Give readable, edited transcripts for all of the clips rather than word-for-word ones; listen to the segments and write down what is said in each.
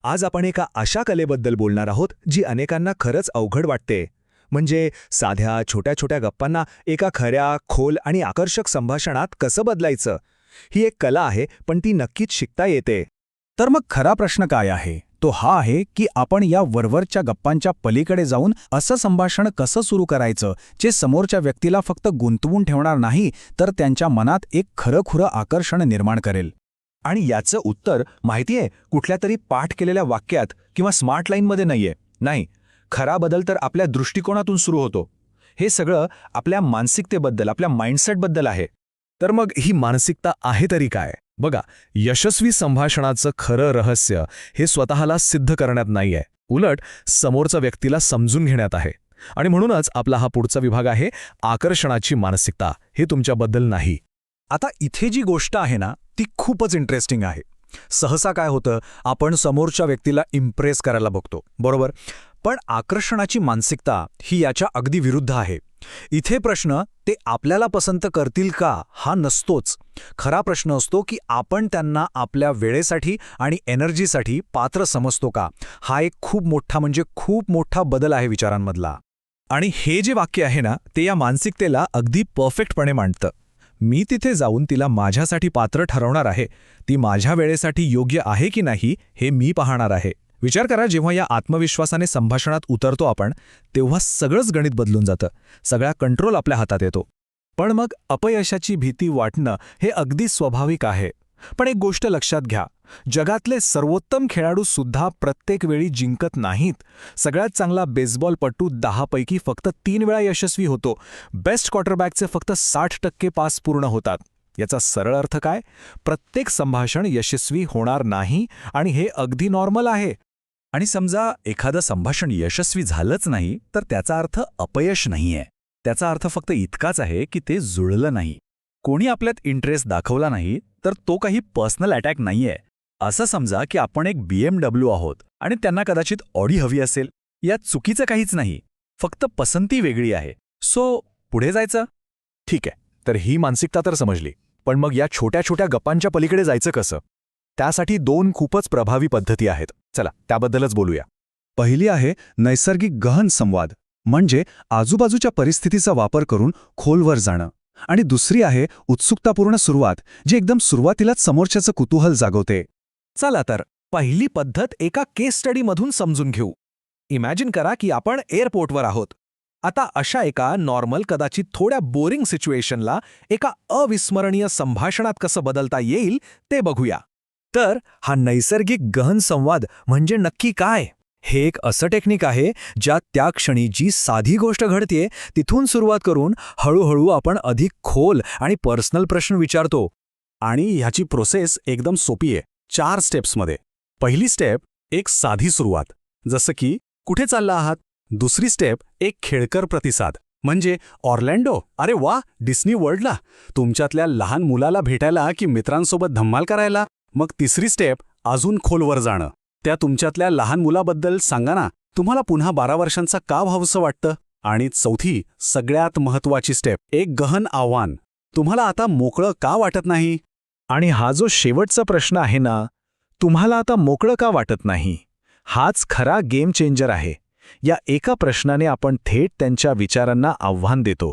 आज आपण एका अशा कलेबद्दल बोलणार आहोत जी अनेकांना खरंच अवघड वाटते. म्हणजे साध्या छोट्या छोट्या गप्पांना एका खऱ्या, खोल आणि आकर्षक संभाषणात कसं बदलायचं. ही एक कला आहे, पण ती नक्कीच शिकता येते. तर मग खरा प्रश्न काय आहे तो हा आहे की आपण या वरवरच्या गप्पांच्या पलीकडे जाऊन असं संभाषण कसं सुरू करायचं जे समोरच्या व्यक्तीला फक्त गुंतवून ठेवणार नाही तर त्यांच्या मनात एक खरंखुरं आकर्षण निर्माण करेल. आणि याचं उत्तर माहितीये कुठल्या तरी पाठ केलेल्या वाक्यात किंवा स्मार्ट लाईनमध्ये नाहीये. नाही, खरा बदल तर आपल्या दृष्टिकोनातून सुरू होतो. हे सगळं आपल्या मानसिकतेबद्दल, आपल्या माइंडसेटबद्दल आहे. तर मग ही मानसिकता आहे तरी काय? बघा, यशस्वी संभाषणाचं खरं रहस्य हे स्वतःला सिद्ध करण्यात नाहीये, उलट समोरच्या व्यक्तीला समजून घेण्यात आहे. आणि म्हणूनच आपला हा पुढचा विभाग आहे आकर्षणाची मानसिकता. हे तुमच्याबद्दल नाही. आता इथे जी गोष्ट आहे ना ती खूपच इंटरेस्टिंग आहे. सहसा काय होतं, आपण समोरच्या व्यक्तीला इम्प्रेस करायला बघतो, बरोबर? पण आकर्षणाची मानसिकता ही याच्या अगदी विरुद्ध आहे. इथे प्रश्न ते आपल्याला पसंत करतील का हा नसतोच. खरा प्रश्न असतो की आपण त्यांना आपल्या वेळेसाठी आणि एनर्जीसाठी पात्र समजतो का. हा एक खूप मोठा म्हणजे खूप मोठा बदल आहे विचारांमधला. आणि हे जे वाक्य आहे ना ते या मानसिकतेला अगदी परफेक्टपणे मांडतं. मी तिथे जाऊन तिला माझ्यासाठी पात्र ठरवणार आहे. ती माझ्या वेळेसाठी योग्य आहे की नाही हे मी पाहणार आहे. विचार करा, जेव्हा या आत्मविश्वासाने संभाषणात उतरतो आपण, तेव्हा सगळंच गणित बदलून जातं. सगळा कंट्रोल आपल्या हातात येतो. पण मग अपयशाची भीती वाटणं हे अगदी स्वाभाविक आहे. पण एक गोष्ट लक्षात घ्या, जगातले सर्वोत्तम खेळाडू सुद्धा प्रत्येक वेळी जिंकत नाहीत. सगळ्यात चांगला बेसबॉलपटू 10 पैकी फक्त 3 वेळा यशस्वी होतो. बेस्ट क्वार्टरबॅकचे फक्त 60% पास पूर्ण होतात. याचा सरळ अर्थ काय? प्रत्येक संभाषण यशस्वी होणार नाही आणि हे अगदी नॉर्मल आहे. आणि समजा एखादं संभाषण यशस्वी झालंच नाही तर त्याचा अर्थ अपयश नाहीये. त्याचा अर्थ फक्त इतकाच आहे की ते जुळलं नाही. कोणी आपल्यात इंटरेस्ट दाखवला नाही तर तो काही पर्सनल अटॅक नाहीये. असं समजा की आपण एक BMW आहोत आणि त्यांना कदाचित ऑडी हवी असेल. यात चुकीचं काहीच नाही, फक्त पसंती वेगळी आहे. सो पुढे जायचं. ठीक आहे, तर ही मानसिकता तर समजली. पण मग या छोट्या छोट्या गप्पांच्या पलीकडे जायचं कसं? त्यासाठी 2 खूपच प्रभावी पद्धती आहेत. चला त्याबद्दलच बोलूया. पहिली आहे नैसर्गिक गहन संवाद, म्हणजे आजूबाजूच्या परिस्थितीचा वापर करून खोलवर जाणं. आणि दुसरी आहे उत्सुकतापूर्ण सुरुवात, जी एकदम सुरुवातीलाच समोरच्याचं कुतूहल जागवते. चला तर पहिली पद्धत एका केस स्टडीमधून समजून घेऊ. इमॅजिन करा की आपण एअरपोर्टवर आहोत. आता अशा एका नॉर्मल, कदाचित थोड्या बोरिंग सिच्युएशनला एका अविस्मरणीय संभाषणात कसं बदलता येईल ते बघूया. तर हा नैसर्गिक गहन संवाद म्हणजे नक्की काय? हे एक असं टेक्निक आहे ज्यात त्या क्षणी जी साधी गोष्ट घडतेय तिथून सुरुवात करून हळूहळू आपण अधिक खोल आणि पर्सनल प्रश्न विचारतो. आणि ह्याची प्रोसेस एकदम सोपी आहे, 4 स्टेप्समध्ये. पहिली स्टेप, एक साधी सुरुवात, जसं की कुठे चालला आहात. दुसरी स्टेप, एक खेळकर प्रतिसाद, म्हणजे ऑर्लँडो, अरे वा, डिस्नी वर्ल्डला, तुमच्यातल्या लहान मुलाला भेटायला की मित्रांसोबत धम्माल करायला. मग तिसरी स्टेप, अजून खोलवर जाणं. त्या तुमच्यातल्या लहान मुलाबद्दल सांगा ना, तुम्हाला पुन्हा 12 वर्षांचा का व्हावंसं वाटतं. आणि चौथी, सगळ्यात महत्त्वाची स्टेप, एक गहन आव्हान, तुम्हाला आता मोकळं का वाटत नाही. आणि हा जो शेवटचा प्रश्न आहे ना, तुम्हाला आता मोकळं का वाटत नाही, हाच खरा गेम चेंजर आहे. या एका प्रश्नाने आपण थेट त्यांच्या विचारांना आव्हान देतो.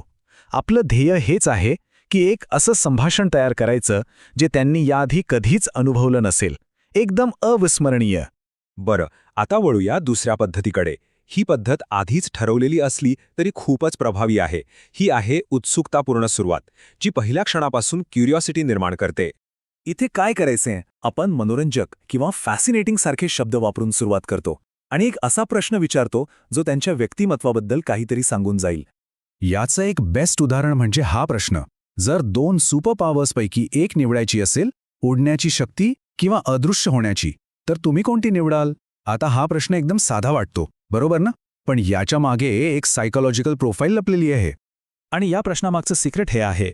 आपलं ध्येय हेच आहे की एक असं संभाषण तयार करायचं जे त्यांनी याआधी कधीच अनुभवलं नसेल, एकदम अविस्मरणीय. बरं, आता वळूया दुसऱ्या पद्धतीकडे. ही पद्धत आधीच ठरवलेली असली तरी खूपच प्रभावी आहे. ही आहे उत्सुकतापूर्ण सुरुवात, जी पहिल्या क्षणापासून क्युरिओसिटी निर्माण करते. इथे काय करायचंय, आपण मनोरंजक किंवा फॅसिनेटिंग सारखे शब्द वापरून सुरुवात करतो आणि एक असा प्रश्न विचारतो जो त्यांच्या व्यक्तिमत्वाबद्दल काहीतरी सांगून जाईल. याचं एक बेस्ट उदाहरण म्हणजे हा प्रश्न. जर 2 सुपर पॉवर्सपैकी एक निवडायची असेल, उडण्याची शक्ती किंवा अदृश्य होण्याची, तर तुम्ही कोणती निवडाल? आता हा प्रश्न एकदम साधा वाटतो, बरोबर ना? पण याच्या मागे एक सायकोलॉजिकल प्रोफाईल लपलेली आहे. आणि या प्रश्नामागचं सिक्रेट हे आहे.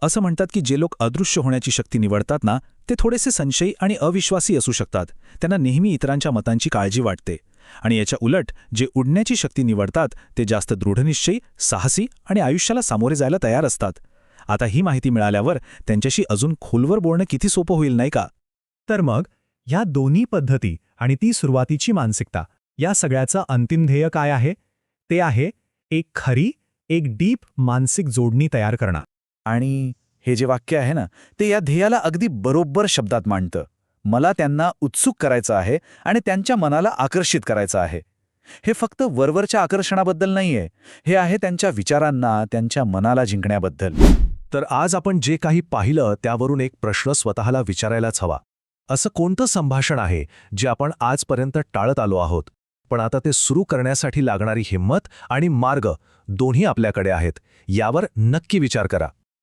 असं म्हणतात की जे लोक अदृश्य होण्याची शक्ती निवडतात ना, ते थोडेसे संशयी आणि अविश्वासी असू शकतात. त्यांना नेहमी इतरांच्या मतांची काळजी वाटते. आणि याच्या उलट जे उडण्याची शक्ती निवडतात ते जास्त दृढनिश्चयी, साहसी आणि आयुष्याला सामोरे जायला तयार असतात. आता ही माहिती मिळाल्यावर त्यांच्याशी अजून खोलवर बोलणं किती सोपं होईल, नाही का? तर मग ह्या दोन्ही पद्धती आणि ती सुरुवातीची मानसिकता या सगळ्याचं अंतिम ध्येय काय आहे? ते आहे एक खरी, एक डीप मानसिक जोडणी तयार करणं. आणि हे जे वाक्य आहे ना, ते या ध्येयाला अगदी बरोबर शब्दात मांडतं. मला त्यांना उत्सुक करायचं आहे आणि त्यांच्या मनाला आकर्षित करायचं आहे. हे फक्त वरवरच्या आकर्षणाबद्दल नाहीये, हे आहे त्यांच्या विचारांना, त्यांच्या मनाला जिंकण्याबद्दल. तर आज आपण जे काही पाहिलं त्यावरून एक प्रश्न स्वतःला विचारायलाच हवा. असं कोणतं संभाषण आहे जे आपण आजपर्यंत टाळत आलो आहोत, पण आता ते सुरू करण्यासाठी लागणारी हिंमत आणि मार्ग दोन्ही आपल्याकडे आहेत? यावर नक्की विचार करा.